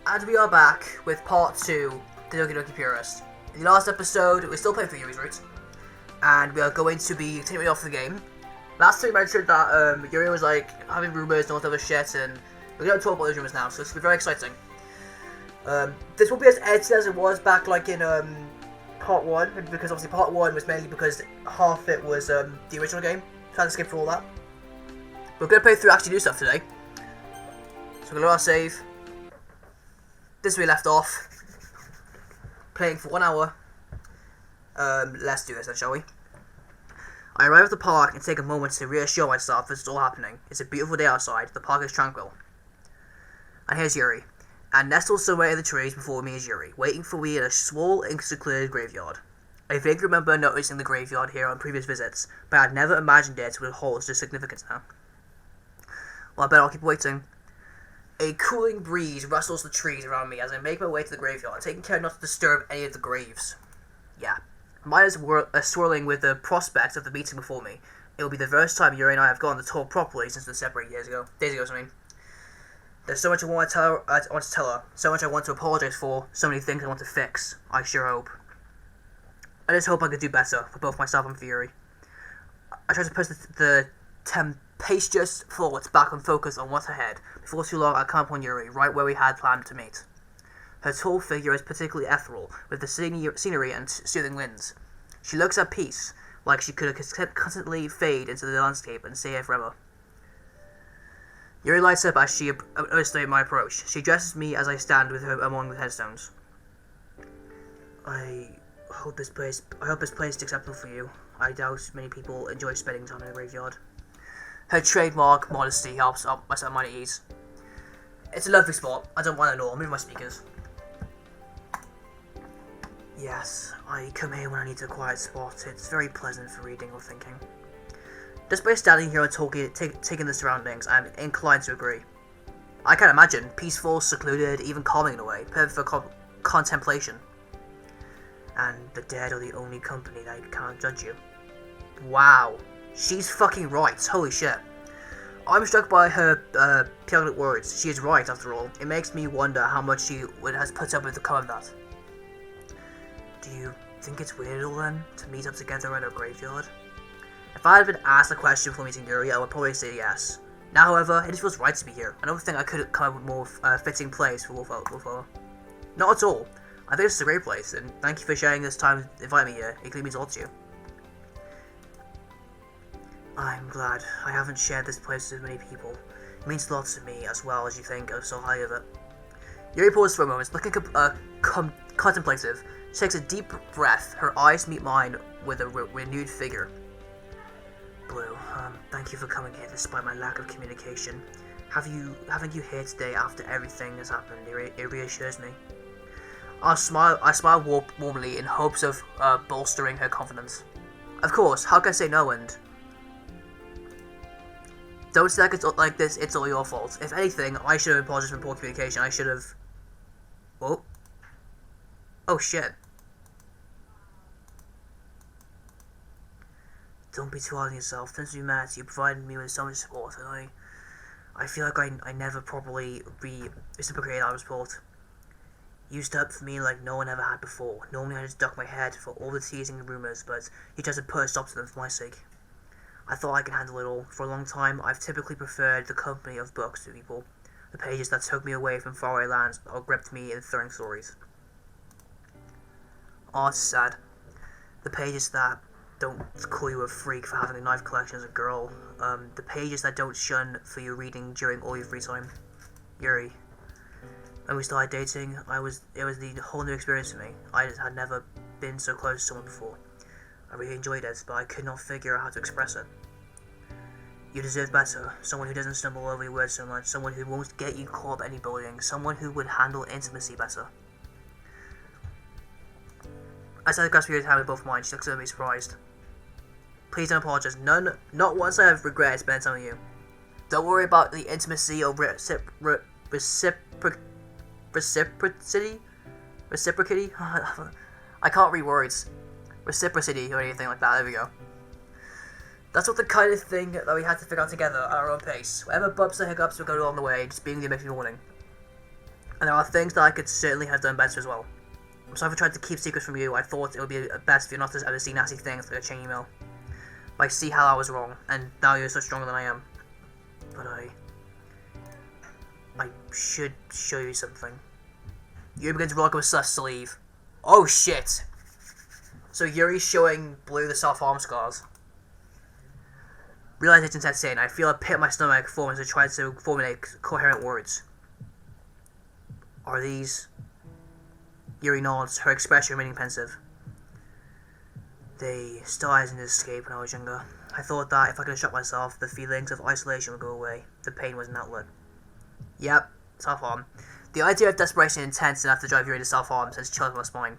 And we are back with part 2 of the Doki Purist. In the last episode, we're still playing for Yuri's route, and we are going to be continuing off the game. Last time we mentioned that Yuri was like having rumours and all that other shit, and we're going to talk about those rumours now, so it's going to be very exciting. This won't be as edited as it was back like in part 1, because obviously part 1 was mainly because half it was the original game, so I had to skip through all that. We're going to play through actually new stuff today. So we're going to save. This is where we left off. Playing for 1 hour. Let's do this then, shall we? I arrive at the park and take a moment to reassure myself this is all happening. It's a beautiful day outside. The park is tranquil. And here's Yuri. And nestled somewhere in the trees before me is Yuri, waiting for me in a small and secluded graveyard. I vaguely remember noticing the graveyard here on previous visits, but I'd never imagined it would hold such significance now. Well, I bet I'll keep waiting. A cooling breeze rustles the trees around me as I make my way to the graveyard, taking care not to disturb any of the graves. Yeah, mine is swirling with the prospect of the meeting before me. It will be the first time Yuri and I have gone to talk properly since we separated days ago. There's so much I want to tell her, so much I want to apologize for, so many things I want to fix. I sure hope. I just hope I could do better for both myself and for Yuri. I try to put the tempestuous thoughts back on focus on what's ahead. Before too long, I come upon Yuri, right where we had planned to meet. Her tall figure is particularly ethereal, with the scenery and soothing winds. She looks at peace, like she could constantly fade into the landscape and stay here forever. Yuri lights up as she illustrates my approach. She addresses me as I stand with her among the headstones. I hope this place is acceptable for you. I doubt many people enjoy spending time in a graveyard. Her trademark modesty helps myself mind at ease. It's a lovely spot. I don't want to know. I'll move my speakers. Yes, I come here when I need a quiet spot. It's very pleasant for reading or thinking. Just by standing here and taking the surroundings, I'm inclined to agree. I can imagine. Peaceful, secluded, even calming in a way. Perfect for contemplation. And the dead are the only company that can't judge you. Wow. She's fucking right. Holy shit. I'm struck by her poignant words. She is right, after all. It makes me wonder how much she has put up with to come of that. Do you think it's weird at all then, to meet up together at a graveyard? If I had been asked a question before meeting Yuri, I would probably say yes. Now, however, it just feels right to be here. I don't think I could come up with a more fitting place for Wolfo. Not at all. I think this is a great place, and thank you for sharing this time and inviting me here. It really means a lot to you. I'm glad. I haven't shared this place with many people. It means a lot to me, as well as you think so highly of it. Yuri pauses for a moment, looking contemplative. She takes a deep breath. Her eyes meet mine with a renewed vigor. Blue, thank you for coming here despite my lack of communication. Having you here today after everything has happened, it reassures me. I smile warmly in hopes of bolstering her confidence. Of course, how can I say no? And don't say like this. It's all your fault. If anything, I should have apologized for poor communication. I should have. Whoa. Oh shit. Don't be too hard on yourself. Since we met, you provided me with so much support, and I feel like I never properly reciprocated our support. You stood up for me like no one ever had before. Normally I just duck my head for all the teasing and rumours, but you tried to put a stop to them for my sake. I thought I could handle it all. For a long time, I've typically preferred the company of books to people. The pages that took me away from faraway lands or gripped me in thrilling stories. Oh, it's sad. The pages that don't call you a freak for having a knife collection as a girl. The pages that don't shun for your reading during all your free time. Yuri. When we started dating, it was the whole new experience for me. I just had never been so close to someone before. I really enjoyed it, but I could not figure out how to express it. You deserve better. Someone who doesn't stumble over your words so much. Someone who won't get you caught up any bullying. Someone who would handle intimacy better. As I grasp Yuri's hand with both mine, she looks at me surprised. Please don't apologize. Not once I have regretted spending time with you. Don't worry about the intimacy or reciprocity? I can't read words. Reciprocity or anything like that. There we go. That's what the kind of thing that we had to figure out together at our own pace. Whatever bumps or hiccups we go along the way, just being there makes me warning. And there are things that I could certainly have done better as well. I'm sorry for trying to keep secrets from you. I thought it would be best for you not to ever see nasty things like a chain email. But I see how I was wrong, and now you're so stronger than I am. But I should show you something. Yuri begins to roll like a stuff sleeve. Oh shit! So Yuri's showing Blu the self-harm scars. Realization sets in. I feel a pit in my stomach form as I try to formulate coherent words. Are these... Yuri nods, her expression remaining pensive. They still eyes in escape when I was younger. I thought that if I could shut myself, the feelings of isolation would go away. The pain was an outlet. Yep, self-harm. The idea of desperation intense enough to drive Yuri to self-harm sends chills up my spine.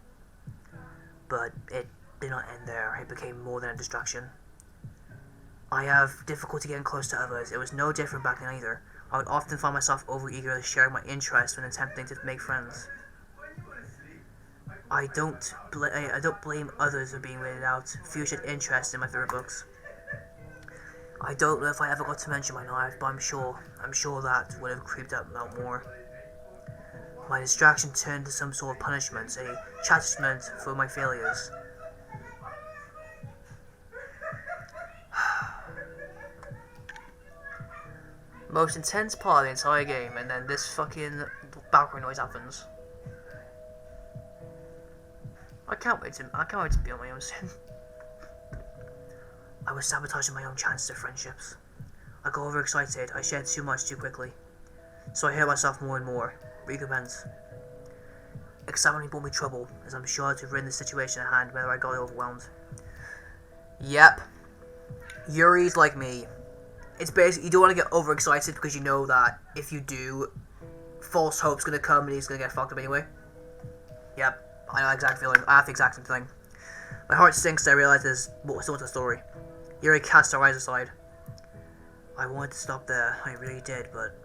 But it did not end there. It became more than a distraction. I have difficulty getting close to others. It was no different back then either. I would often find myself overeager to share my interests when attempting to make friends. I don't blame others for being weirded out. Few should interest in my favorite books. I don't know if I ever got to mention my knife, but I'm sure that would have creeped out more. My distraction turned to some sort of punishment, a chastisement for my failures. Most intense part of the entire game, and then this fucking background noise happens. I can't wait to be on my own soon. I was sabotaging my own chances of friendships. I got overexcited. I shared too much too quickly. So I hurt myself more and more. Recompense. Examining brought me trouble, as I'm sure to ruin the situation at hand whether I got overwhelmed. Yep. Yuri's like me. It's basically, you don't want to get overexcited because you know that if you do, false hope's gonna come and he's gonna get fucked up anyway. Yep, I know the exact feeling. I have the exact same thing. My heart sinks as I realize there's more to the story. Yuri casts her eyes aside. I wanted to stop there, I really did, but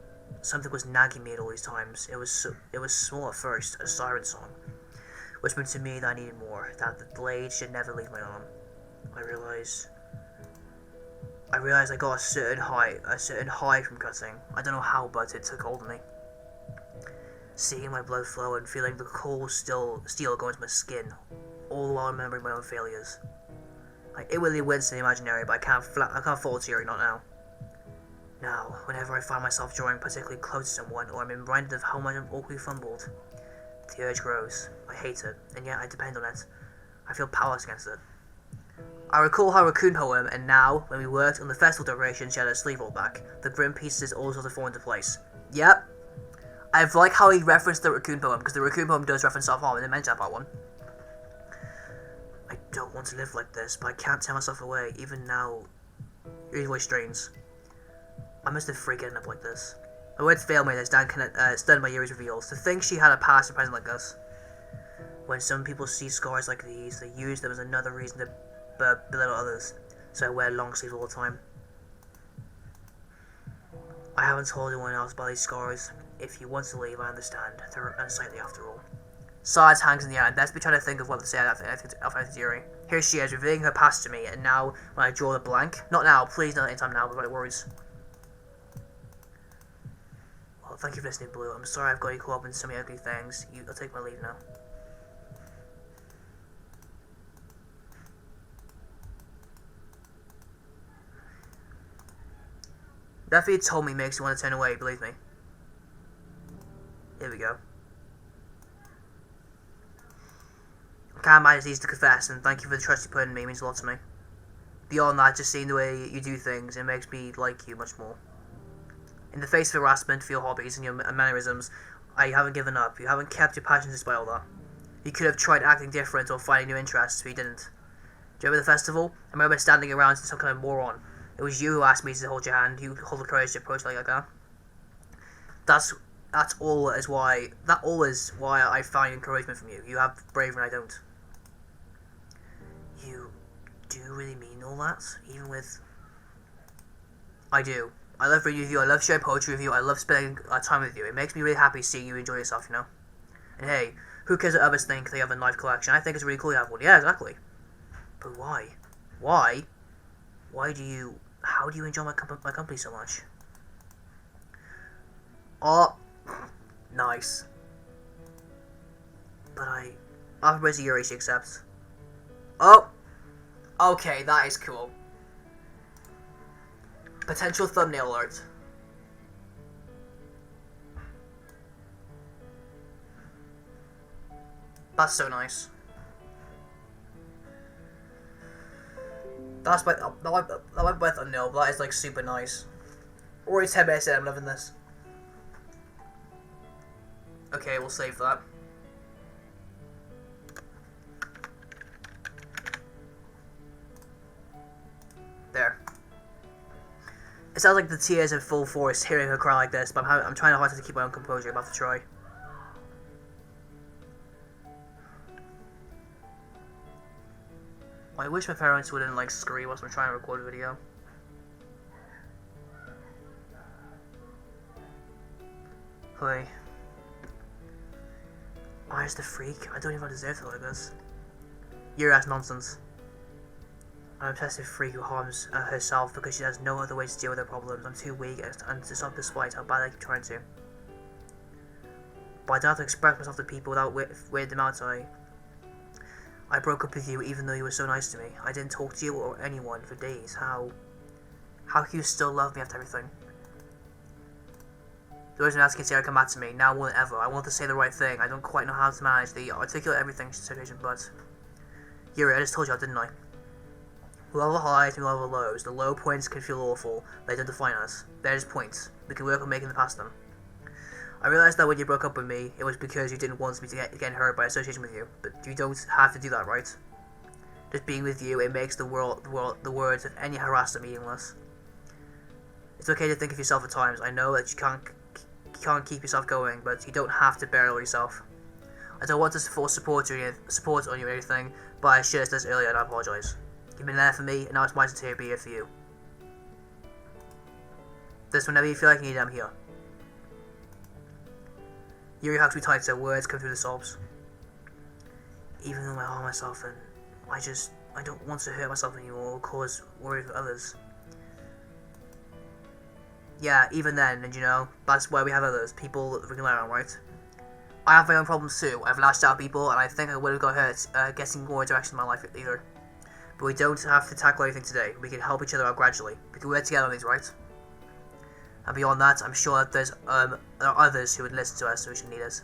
something was nagging me at all these times. It was small at first, a siren song, whispering to me that I needed more, that the blade should never leave my arm. I realized I got a certain high from cutting. I don't know how, but it took hold of me. Seeing my blood flow and feeling the cold steel go into my skin, all the while remembering my own failures. Like, it really wins in the imaginary, but I can't fall to Yuri, not now. Now, whenever I find myself drawing particularly close to someone, or I'm reminded of how much I'm awkwardly fumbled, the urge grows. I hate it, and yet I depend on it. I feel powerless against it. I recall her raccoon poem, and now, when we worked on the festival decoration, she had her sleeve rolled back. The grim pieces all sort of fall into place. Yep. I like how he referenced the raccoon poem, because the raccoon poem does reference self-harm, and they mentioned that one. I don't want to live like this, but I can't tear myself away, even now. Yuri's voice strains. I must have freaked ending up like this. My words fail me as Dan stunned by Yuri's reveals. To think she had a past and present like this. When some people see scars like these, they use them as another reason to belittle others, so I wear long sleeves all the time. I haven't told anyone else about these scars. If you want to leave, I understand. They're unsightly after all. Silence hangs in the air, and Beth's trying to think of what to say after Yuri. Here she is, revealing her past to me, and now, when I draw the blank... Not now, please, not anytime now, but it worries. Well, thank you for listening, Blu. I'm sorry I've got you caught up in so many ugly things. I'll take my leave now. That feed told me makes you want to turn away, believe me. Here we go. I can't imagine it's easy to confess, and thank you for the trust you put in me, it means a lot to me. Beyond that, just seeing the way you do things, it makes me like you much more. In the face of harassment for your hobbies and your mannerisms, I haven't given up. You haven't kept your passions despite all that. You could have tried acting different or finding new interests, but you didn't. Do you remember the festival? I remember standing around as some kind of moron. It was you who asked me to hold your hand. You hold the courage to approach like that. That all is why I find encouragement from you. You have bravery and I don't. You do really mean all that? Even with... I do. I love reading with you, I love sharing poetry with you, I love spending time with you. It makes me really happy seeing you enjoy yourself, you know? And hey, who cares what others think they have a knife collection? I think it's really cool you have one. Yeah, exactly. But why? Why? How do you enjoy my company so much? Oh, nice. But I offer praise to Yuri, she accepts. Oh! Okay, that is cool. Potential thumbnail alert. That's so nice. That went with a no, but that is like super nice. Already 10 minutes in, I'm loving this. Okay, we'll save that. There. It sounds like the tears in full force hearing her cry like this, but I'm trying hard to keep my own composure. I'm about to try. I wish my parents wouldn't like scream whilst I'm trying to record a video. Hey. Where's the freak? I don't even deserve to like this. You're ass nonsense. I'm an obsessive freak who harms herself because she has no other way to deal with her problems. I'm too weak and to stop despite how bad I keep trying to. But I don't have to express myself to people without weirding them out. I broke up with you even though you were so nice to me. I didn't talk to you or anyone for days. How can you still love me after everything? The words I'm asking Sarah come back to me, now more than ever. I want to say the right thing. I don't quite know how to manage the articulate everything situation, but... Yuri, I just told you, didn't I? We'll have our highs and we'll have our lows. The low points can feel awful. They don't define us. They're just points. We can work on making them past them. I realized that when you broke up with me, it was because you didn't want me to get hurt by association with you. But you don't have to do that, right? Just being with you, it makes the words of any harasser meaningless. It's okay to think of yourself at times. I know that you can't keep yourself going, but you don't have to bear it all yourself. I don't want to force support on you or anything, but I should have said this earlier and I apologise. You've been there for me, and now it's my turn to be here for you. This whenever you feel like you need it, I'm here. Yuri hugs me tight so words come through the sobs. Even though I harm myself and I don't want to hurt myself anymore or cause worry for others. Yeah, even then, and you know, that's why we have others, people that we can learn on, right? I have my own problems too. I've lashed out at people and I think I would have got hurt getting more direction in my life either. But we don't have to tackle everything today. We can help each other out gradually. We can work together on these, right? And beyond that, I'm sure that there are others who would listen to us who should need us.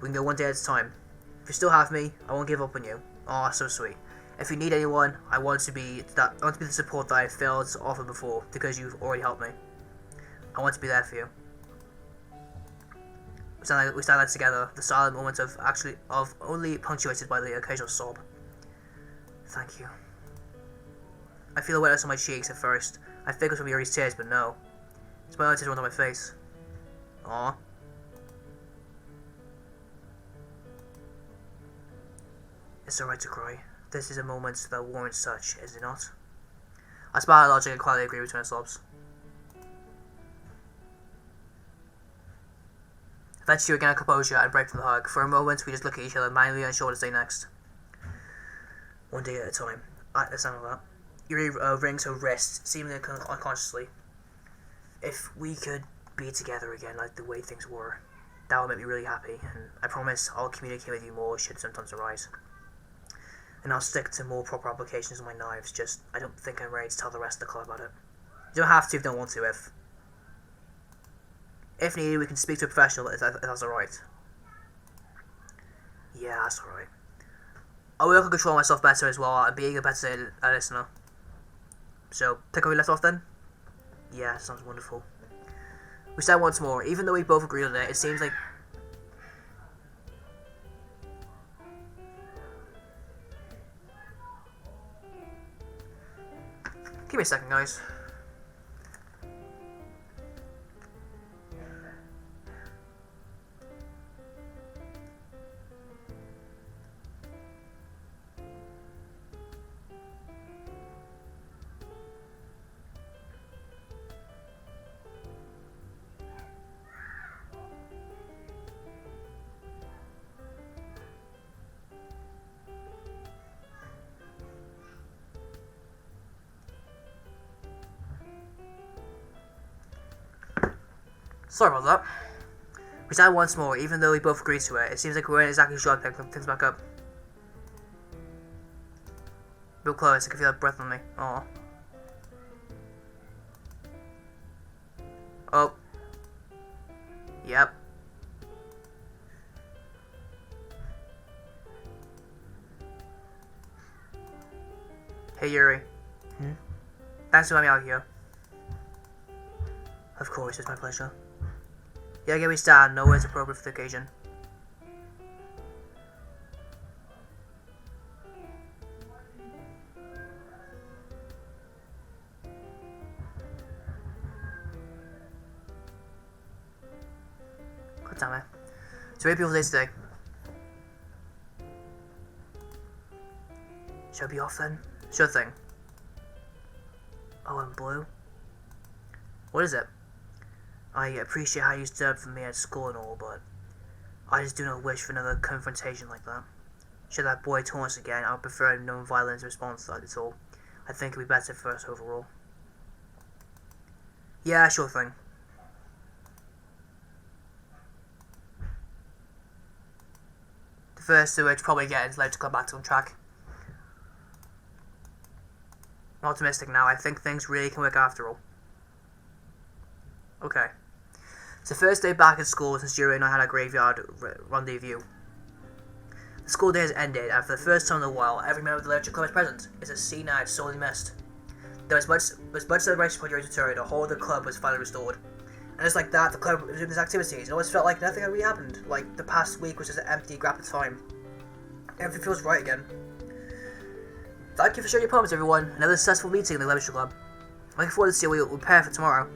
We can go one day at a time. If you still have me, I won't give up on you. Oh, so sweet. If you need anyone, I want to be the support that I failed to offer before because you've already helped me. I want to be there for you. We stand there together. The silent moment of only punctuated by the occasional sob. Thank you. I feel the wetness on my cheeks at first. I think it was from Yuri's tears, but no. It's my own tears on my face. Aww. It's alright to cry. This is a moment that warrants such, is it not? I smile at logic and quietly agree between our sobs. Eventually we gain our composure and break from the hug. For a moment we just look at each other, manually unsure what to say next. One day at a time. At the sound of that, Yuri rings her wrist, seemingly unconsciously. If we could be together again like the way things were, that would make me really happy, and I promise I'll communicate with you more should symptoms arise. And I'll stick to more proper applications of my knives, just I don't think I'm ready to tell the rest of the club about it. You don't have to if you don't want to, if needed we can speak to a professional if that's alright. Yeah, that's alright. I'll work on controlling myself better as well and being a better listener. So, pick up where we left off then? Yeah, sounds wonderful. We said once more, even though we both agreed on it, it seems like... Give me a second, guys. Sorry about that. We started once more, even though we both agreed to it. It seems like we weren't exactly sure to pick things back up. Real close, I can feel that breath on me. Aw. Oh. Yep. Hey Yuri. Thanks for letting me out here. Of course, it's my pleasure. Yeah, get me started. No words appropriate for the occasion. God damn it. So, what are people's days today? Should I be off then? Sure thing. Oh, and Blue? What is it? I appreciate how you stood up for me at school and all, but I just do not wish for another confrontation like that. Should that boy taunt us again, I would prefer a non-violent response to that at all. I think it would be better for us overall. Yeah, sure thing. The first to probably get is led to come back on track. I'm optimistic now. I think things really can work after all. Okay. It's the first day back at school since Yuri and I had a graveyard rendezvous. The school day has ended, and for the first time in a while, every member of the literature club is present. It's a scene I had sorely missed. There was much celebration for Yuri's return. The whole of the club was finally restored. And just like that, the club resumed its activities. It always felt like nothing had really happened. Like the past week was just an empty grab of time. Everything feels right again. Thank you for sharing your poems, everyone. Another successful meeting in the literature club. I'm looking forward to see what we'll prepare for tomorrow.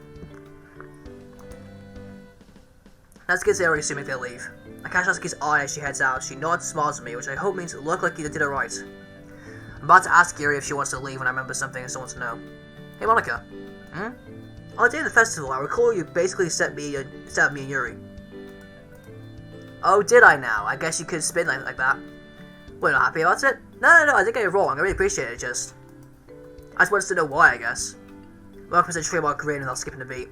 Natsuki's already assuming they'll leave. I catch Natsuki's eye as she heads out. She nods and smiles at me, which I hope means it looked like you did it right. I'm about to ask Yuri if she wants to leave when I remember something I still want to know. Hey Monica. On the day of the festival, I recall you basically set me and Yuri. Oh, did I now? I guess you could spin like that. We're not happy about it? No, I didn't get it wrong. I really appreciate it, just. I just wanted to know why, I guess. Welcome to the trademark grin without skipping a beat.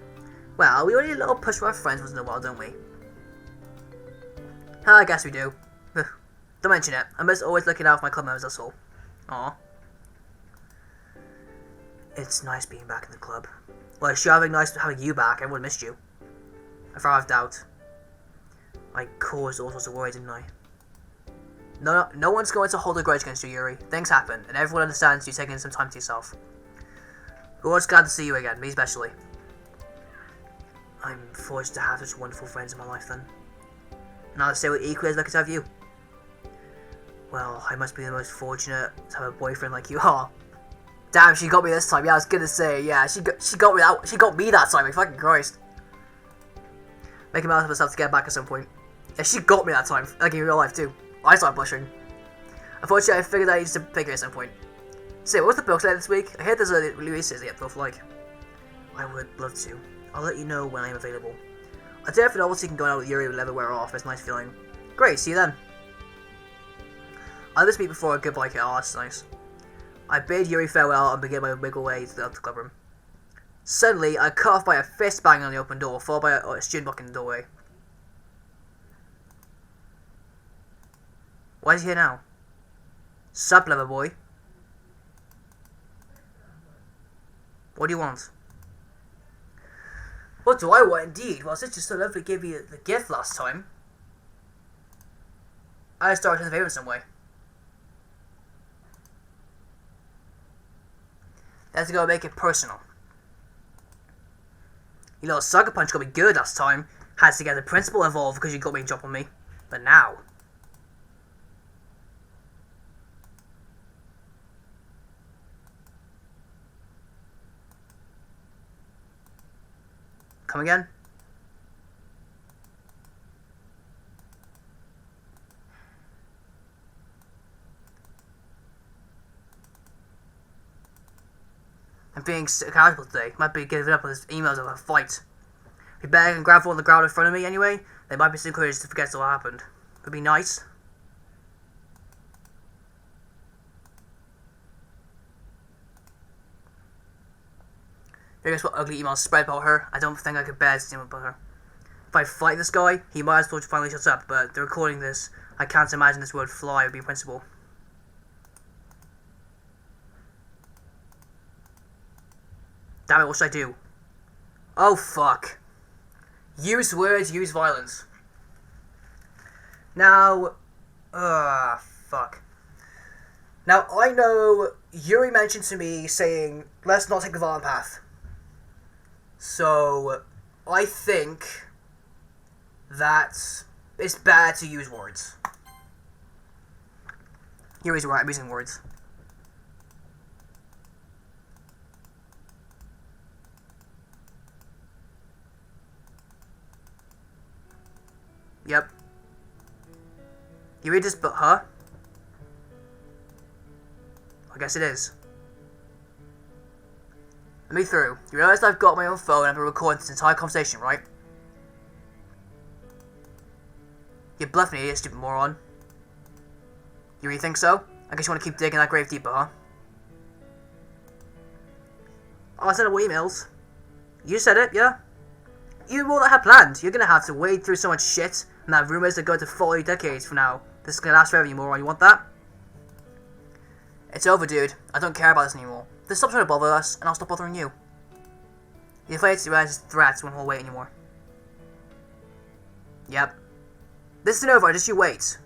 Well, we only need a little push from our friends once in a while, don't we? I guess we do. Don't mention it. I'm just always looking out for my club members, that's all. Aw. It's nice being back in the club. Well, it's sure nice having you back. Everyone missed you. I far have doubt. I caused all sorts of worry, didn't I? No one's going to hold a grudge against you, Yuri. Things happen, and everyone understands you taking some time to yourself. We're always glad to see you again, me especially. I'm fortunate to have such wonderful friends in my life, then. And I'll say we're equally as lucky to have you. Well, I must be the most fortunate to have a boyfriend like you are. Damn, she got me this time. Yeah, I was gonna say, yeah, she got me that. She got me that time. Like, fucking Christ. Making out of myself to get back at some point. Yeah, she got me that time. Like in real life too. I started blushing. Unfortunately, I figured I needed to pick her at some point. So, what's the book say this week? I heard there's a releases yet both like. I would love to. I'll let you know when I'm available. I dare for novelty can go out with Yuri will never wear off. It's a nice feeling. Great, see you then. I'll just meet before a goodbye kit. Oh, that's nice. I bid Yuri farewell and begin my wiggle way to the club room. Suddenly, I cut off by a fist bang on the open door, followed by a student blocking the doorway. Why is he here now? Sup, lover boy? What do you want? What do I want indeed? Well, since you so lovely gave me the gift last time, I started to favor in some way. Let's go make it personal. You little sucker punch got me good last time. Had to get the principal involved because you got me a drop on me. But now. Come again? I'm being accountable today. Might be giving up on his emails of a fight. If you beg and gravel on the ground in front of me anyway, there might be some courage to forget what happened. Would be nice. Here's what ugly emails spread about her. I don't think I could bear to see about her. If I fight this guy, he might as well finally shut up, but they're recording this. I can't imagine this word fly would be principal. Damn it, what should I do? Oh, fuck. Use words, use violence. Now, fuck. Now, I know Yuri mentioned to me saying, let's not take the violent path. So, I think that it's bad to use words. Yuri's right, I'm using words. Yep. You read this book, huh? I guess it is. Let me through. You realise I've got my own phone and I've been recording this entire conversation, right? You bluffed me, you stupid moron. You really think so? I guess you want to keep digging that grave deeper, huh? Oh, I sent more emails. You said it, yeah? You all that had planned. You're gonna have to wade through so much shit, and that rumors are going to follow you decades from now. This is gonna last forever, you moron. You want that? It's over, dude. I don't care about this anymore. Just stop trying to bother us, and I'll stop bothering you. You're afraid to realize threats won't hold weight anymore. Yep. This isn't over, just you wait.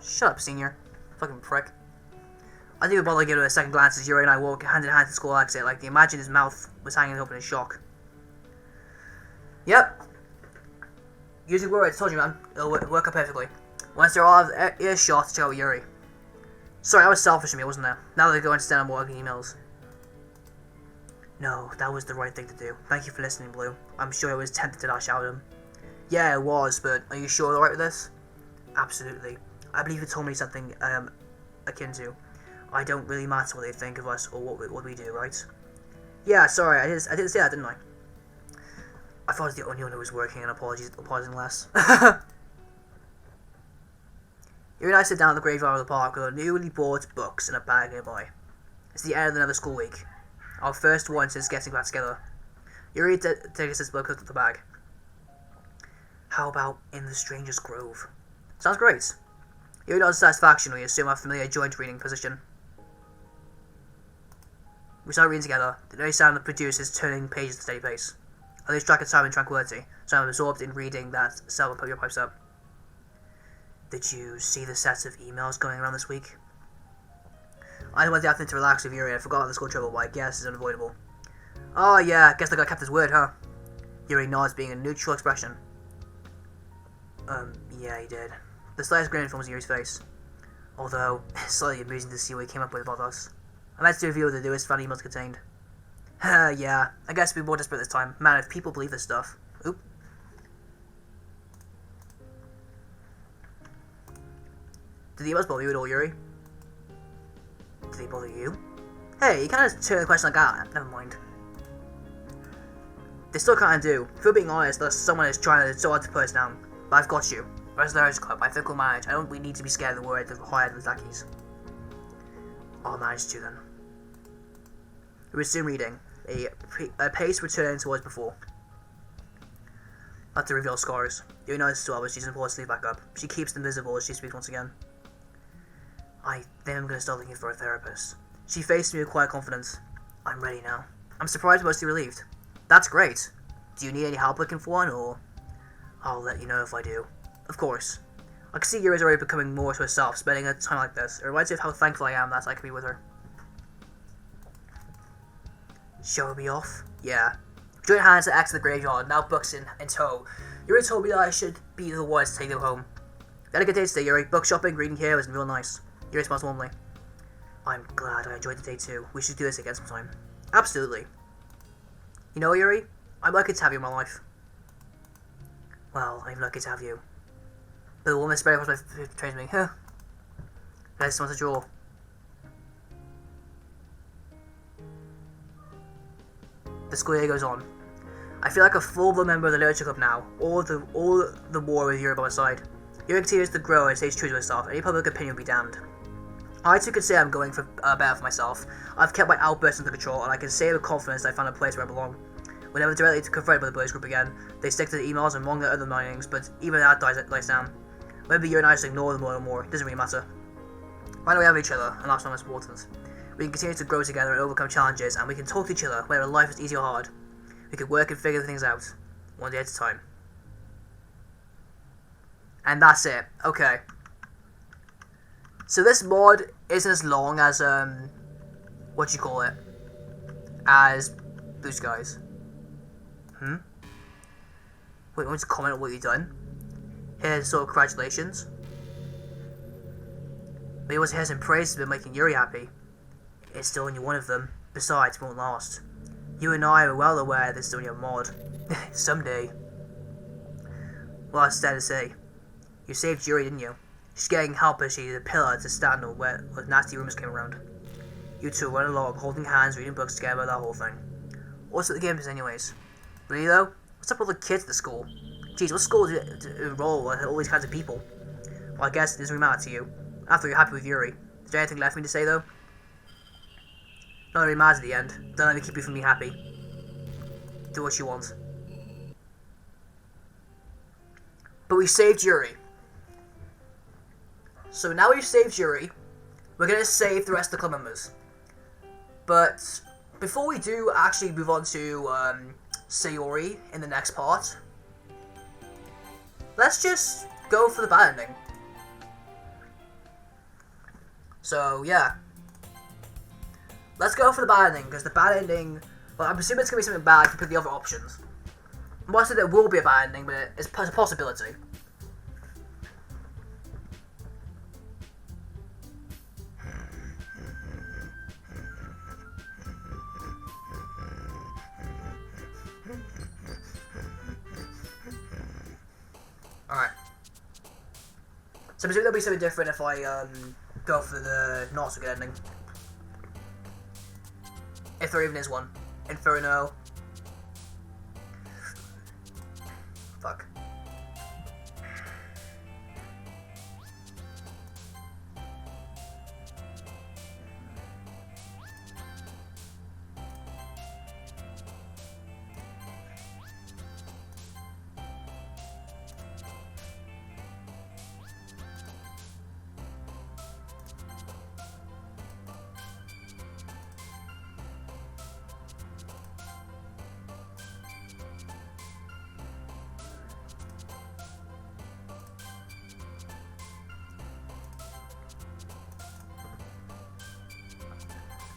Shut up, senior. Fucking prick. I didn't even bother giving it a second glance as Yuri and I walk hand in hand to school exit, like they imagined his mouth was hanging open in shock. Yep. Using words, told you, man. It'll work out perfectly. Once they're all out of earshot, check out Yuri. Sorry, I was selfish of me, wasn't there? Now they're going to stand on more ugly emails. No, that was the right thing to do. Thank you for listening, Blue. I'm sure I was tempted to lash out at him. Yeah, it was, but are you sure you're alright with this? Absolutely. I believe you told me something akin to, I don't really matter what they think of us or what we do, right? Yeah, sorry, I didn't say that, didn't I? I thought I was the only one who was working and apologizing less. Yuri and I sit down at the graveyard of the park with our newly bought books in a bag nearby. It's the end of another school week. Our first one since getting back together. Yuri takes his book out of the bag. How about In the Stranger's Grove? Sounds great. Yuri nods satisfaction when we assume our familiar joint reading position. We start reading together. The only sound that produces turning pages at a steady pace. I lose track of time and tranquility, so I'm absorbed in reading that Selma put your pipes up. Did you see the set of emails going around this week? I went the afternoon to relax with Yuri and I forgot about the school trouble, but I guess it's unavoidable. Oh yeah, guess the guy kept his word, huh? Yuri nods, being a neutral expression. Yeah, he did. The slightest grin forms Yuri's face. Although, it's slightly amusing to see what he came up with about us. I meant to reveal the newest fan emails contained. Yeah, I guess we'll be more desperate this time. Man, if people believe this stuff. Oop. Did the emails bother you at all, Yuri? Did they bother you? Hey, you can't just turn the question like that. Never mind. They still can't do. If we're being honest, there's someone is trying so hard to put us down. But I've got you. Rest of the Irish Club, I think we'll manage. I don't need to be scared of the word that hired the lackeys. I'll manage to then. We resume reading. A pace returns to what was before. Not to reveal scars. Yuri notices as well, but she doesn't pull her sleeve back up. She keeps them visible as she speaks once again. I think I'm gonna start looking for a therapist. She faced me with quiet confidence. I'm ready now. I'm surprised but mostly relieved. That's great. Do you need any help looking for one, or? I'll let you know if I do. Of course. I can see Yuri's already becoming more to herself, spending a time like this. It reminds me of how thankful I am that I can be with her. Shall we be off? Yeah. Join hands to exit the graveyard, now books in tow. Yuri told me that I should be the one to take them home. We had a good day today, Yuri. Book shopping, reading here was real nice. Yuri smiles warmly. I'm glad I enjoyed the day too. We should do this again sometime. Absolutely. You know, Yuri, I'm lucky to have you in my life. Well, I'm lucky to have you. But the woman spread across my betrays me. Huh. I just want to draw. The school year goes on. I feel like a full-blown member of the literature club now. All the more with Yuri by my side. Yuri continues to grow and stays true to herself. Any public opinion will be damned. I too can say I'm going for better for myself. I've kept my outbursts under control, and I can say with confidence I found a place where I belong. Whenever directly confronted by the boys group again, they stick to the emails and wrong their other minings, but even that dies down. Whether Yuri and I just ignore them more and more, it doesn't really matter. Right now we have each other, and that's not most important. We can continue to grow together and overcome challenges, and we can talk to each other, whether life is easy or hard. We can work and figure things out, one day at a time. And that's it. Okay. So this mod isn't as long as, what you call it? As Blue Skies. Wait, you want to comment on what you've done? Here's sort of congratulations. But he also has some praise for making Yuri happy. It's still only one of them. Besides, it won't last. You and I are well aware this is only a mod. Someday. Well, that's sad to say. You saved Yuri, didn't you? She's getting help as she's a pillar to stand on where nasty rumors came around. You two went along, holding hands, reading books together, that whole thing. What's the game is anyways? Really though? What's up with all the kids at the school? Jeez, what school do enroll with all these kinds of people? Well, I guess it doesn't really matter to you. After you're happy with Yuri. Is there anything left for me to say though? Not really matters at the end. Don't let me keep you from being happy. Do what you want. But we saved Yuri. So now we've saved Yuri, we're going to save the rest of the club members. But before we do actually move on to Sayori in the next part, let's just go for the bad ending. So yeah, let's go for the bad ending, because the bad ending, well, I'm assuming it's going to be something bad compared to the other options. Most of there will be a bad ending, but it's a possibility. Alright. So I'm assuming there'll be something different if I go for the not so good ending. If there even is one. Inferno. Fuck.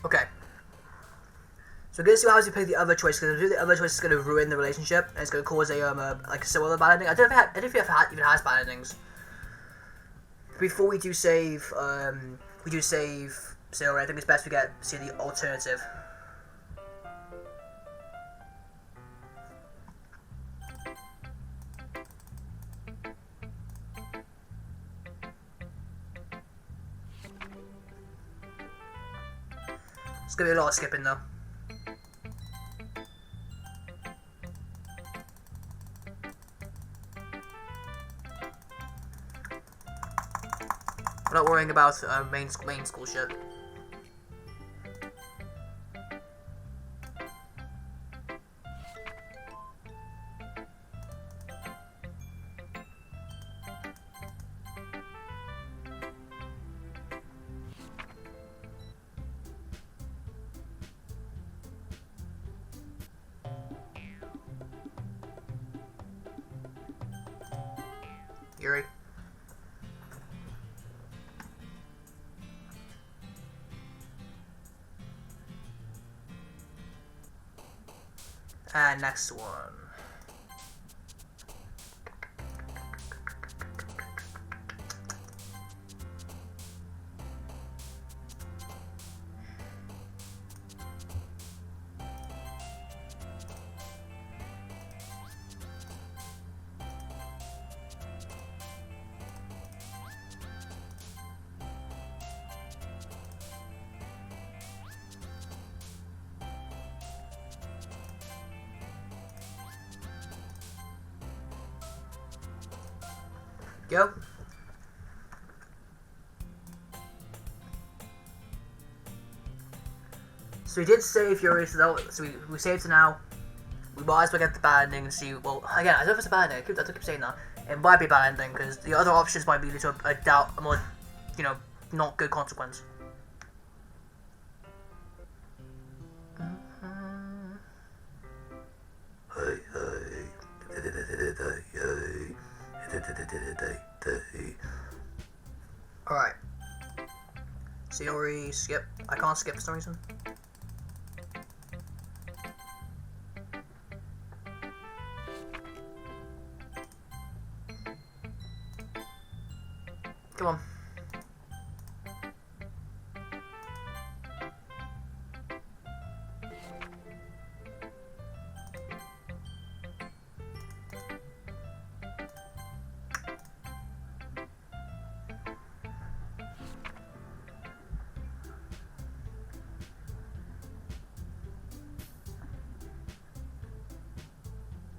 Okay. So we're gonna see how we pick the other choice, because the other choice is gonna ruin the relationship and it's gonna cause a like a similar bad ending. I don't know if it even has bad endings. Before we do save Sayori, I think it's best we see the alternative. It's gonna be a lot of skipping though. We're not worrying about main school shit. Yuri. And next one. Go. So we did save Yuri, so we saved it now. we might as well get the bad ending and see. Well, again, I don't know if it's a bad ending. I keep saying that. It might be a bad ending because the other options might lead to a more, you know, not good consequence. Alright. So Yuri, skip. I can't skip for some reason. Come on.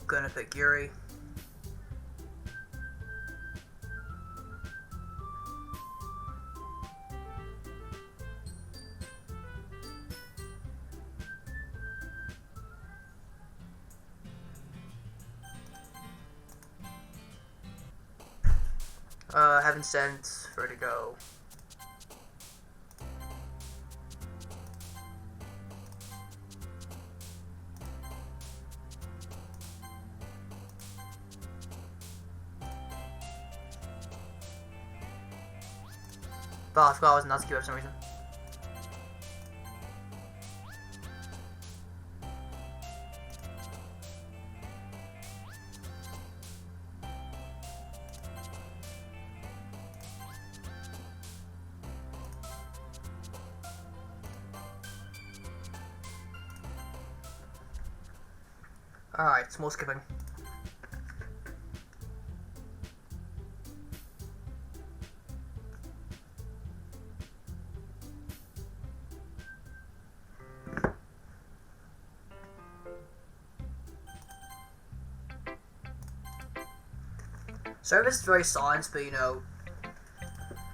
Gonna pick Yuri. Heaven sent, Vertigo. Oh, I forgot I was not secure for some reason. Alright, small skipping. Service is very science, but you know,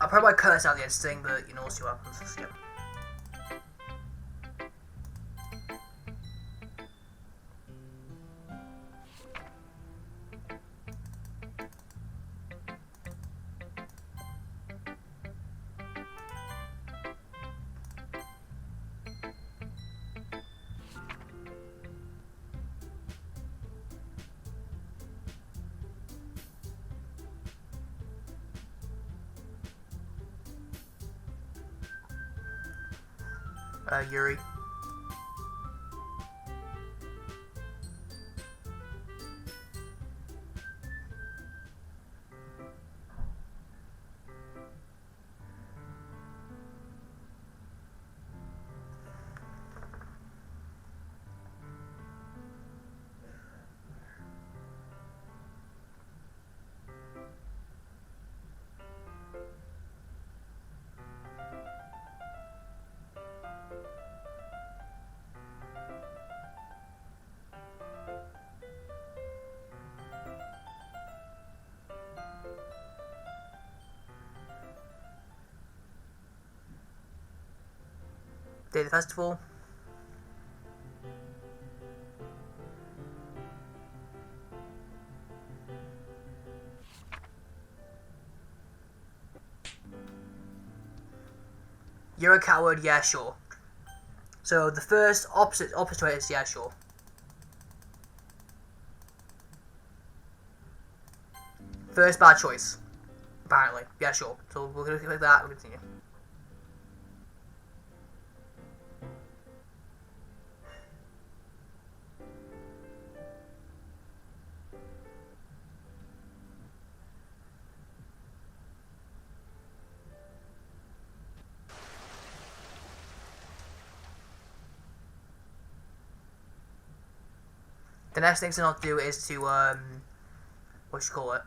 I probably might cut this out the editing, but you know, we'll see what happens. Skip. Yuri. Day of the festival. You're a coward, yeah, sure. So the first opposite to it is yeah, sure. First bad choice. Apparently. Yeah, sure. So we're gonna click that, we'll continue. The next thing to not do is to, what you call it?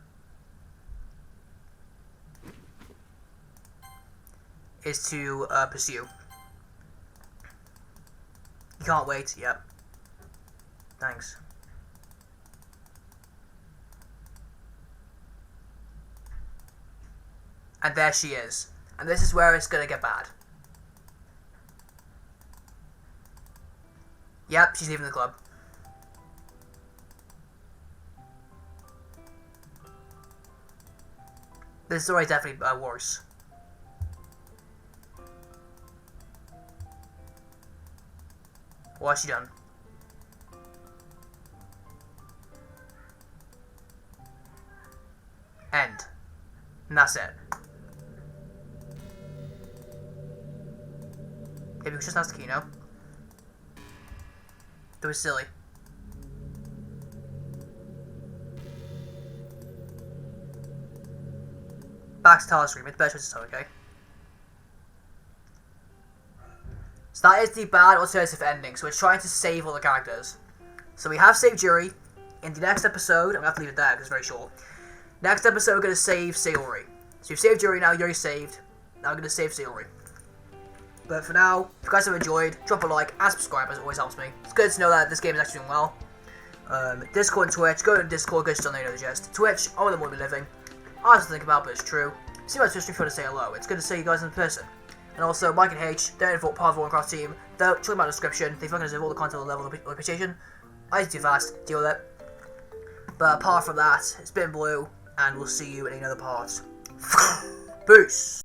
Is to, pursue. You can't wait, yep. Thanks. And there she is. And this is where it's gonna get bad. Yep, she's leaving the club. This story is definitely worse. What has she done? End. And that's it. Maybe we just ask the key, no? That was silly. Back to Tyler Screen, make the best choice this time, okay? So that is the bad alternative ending, so we're trying to save all the characters. So we have saved Yuri. In the next episode, I'm going to have to leave it there because it's very short. Next episode, we're going to save Sayori. So we've saved Yuri now, Yuri's saved. Now we're going to save Sayori. But for now, if you guys have enjoyed, drop a like and subscribe as it always helps me. It's good to know that this game is actually doing well. Discord and Twitch, go to Discord, go to still know the gist. Twitch, all of them will be living. I have to think about, but it's true. See my Twitch if you want to say hello. It's good to see you guys in person. And also, Mike and H, they're part of the Warcraft team. They'll check them out in the description. They fucking deserve all the content level of appreciation. I used to do fast, deal with it. But apart from that, it's been Blue, and we'll see you in another part. Peace!